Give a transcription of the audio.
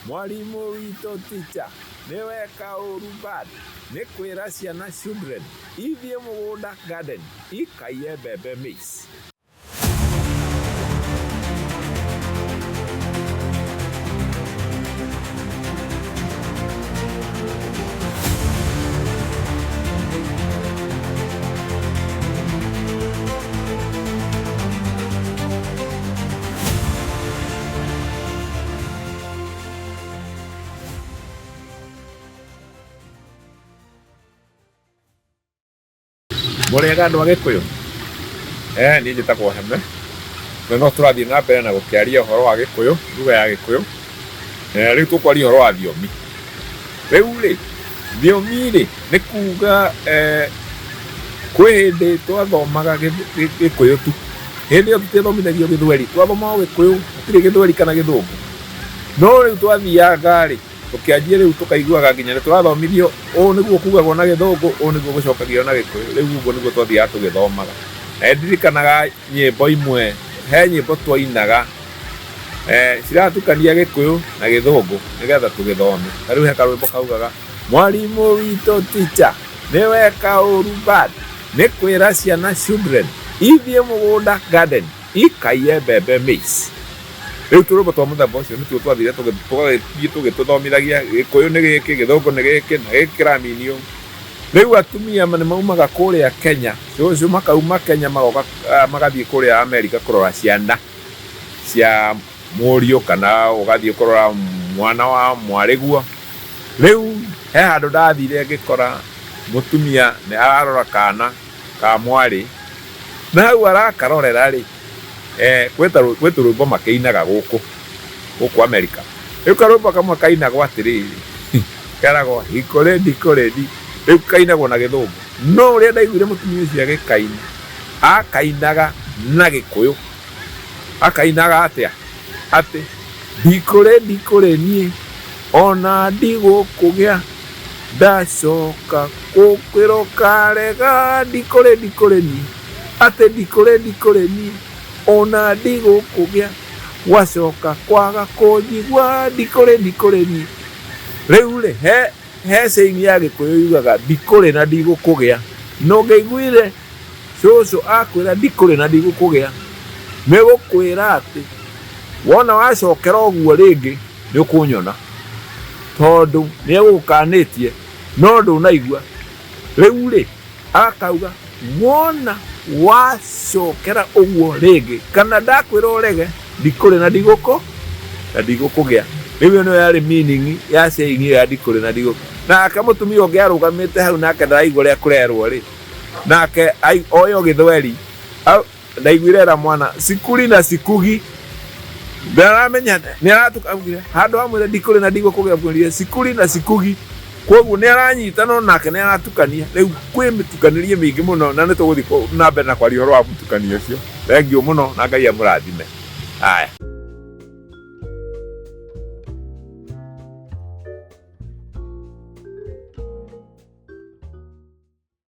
Mwalimu witũ teacher nĩweka ũru bad nĩ kwĩra ciana children ithiĩ mũgũnda garden ikaiye mbembe maize. Mũrĩega andũ a Gĩkũyũ? Niĩ njĩtagwo Heme. No tũrathiĩ na mbere na gũkĩaria ũhoro wa Gĩkũyũ, lugha ya Gĩkũyũ. Rĩu tũkwaria ũhoro wa thiomi. Rĩu rĩ, thiomi rĩ nĩ kuga kwĩ hĩndĩ twathomaga Gĩkũyũ tu. Hĩndĩ ĩyo tũtithomithagio Gĩthweri, twathomaga Gĩkũyũ, gũtirĩ Gĩthweri kana Gĩthũngũ. No rĩu twathiaga rĩ, tũkĩanjia rĩu tũkaiguaga nginya nĩ twathomithio ũũ nĩguo kugagwo na Gĩthũngũ, ũũ nĩguo gũcokagio na Gĩkũyũ. Rĩu ũguo nĩguo twathiaga tũgĩthomaga. Ndirikanaga nyĩmbo imwe, he nyĩmbo twainaga ciratukania Gĩkũyũ na Gĩthũngũ nĩgetha tũgĩthome. Ta rĩu he karwĩmbo kaugaga mwalimu witũ teacher nĩweka ũru bad nĩ kwĩra ciana children ithiĩ mũgũnda garden ikaiye mbembe maize. Rĩu tũrũmbo twa mũthemba ũcio nĩtuo twathire tũgĩthiĩ tũgĩtũthomithagia Gĩkũyũ nĩ gĩkĩ, Gĩthũngũ nĩ gĩkĩ, na gĩkĩ kĩraninio. Rĩu atumia nĩ maumaga kũrĩa Kenya, cũcũ makauma Kenya magoka magathiĩ kũrĩa Amerika kũrora ciana cia mũriũ kana ũgathiĩ kũrora mwana wa mwarĩguo. Rĩu he handũ ndathire ngĩkora mũtumia nĩ ararora kana ka mwarĩ, na hau arakarorera rĩ gwĩ tũrwĩmbo makĩinaga gũkũ Amerika. Rĩu karwĩmbo kamwe kainagwo atĩrĩrĩ keragwo hikũrĩndi, rĩu kainagwo na Gĩthũngũ. No ũrĩa ndaiguire mũtumia ũcio agĩkaina, akainaga na Gĩkũyũ. Akainaga atĩa? Atĩ ndikũrĩ niĩ ona ndigũkũgĩa, ndacoka gũkwĩra ũkarega, ndikũrĩ niĩ. Atĩ ndikũrĩ niĩ ona ndigũkũgĩa, wacoka kwaga kũnjigua, ndikũrĩ niĩ. Rĩu rĩ he saying ya Gĩkũyũ yugaga ndikũrĩ na ndigũkũgĩa. No ngĩiguire cũcũ akwĩra ndikũrĩ na ndigũkũgĩa, nĩ gũkwĩra atĩ wona wacokera ũguo rĩngĩ nĩ ũkũnyona, tondũ nĩ egũgũkanĩtie no ndũnaigua. Rĩu rĩ akauga wona wacokera ũguo rĩngĩ kana ndakwĩra ũrege, ndikũrĩ na ndigũkũgĩa. Rĩu ĩyo nĩyo yarĩ meaning ya saying ĩyo ya ndikũrĩ na ndigũkũgĩa. Nake mũtumia ũngĩ arũgamĩte hau nake ndaraigua ũrĩa kũrerwo rĩ, nake oyo Gĩthweri ndaiguire era mwana sikuri na sikugi, ndaramenya nĩ aratukanire handũ hamwe ndikũrĩ na ndigũkũgĩa mbũrire sikuri na sikugi. Koguo nĩ aranyita no nake nĩ aratukania. Rĩu kwĩ mĩtukanĩrie mĩingĩ mũno na nĩ tũgũthiĩ na mbere na kwaria ũhoro wa mũtukanio ũcio. Thengiũ mũno na Ngai amũrathime. Haya.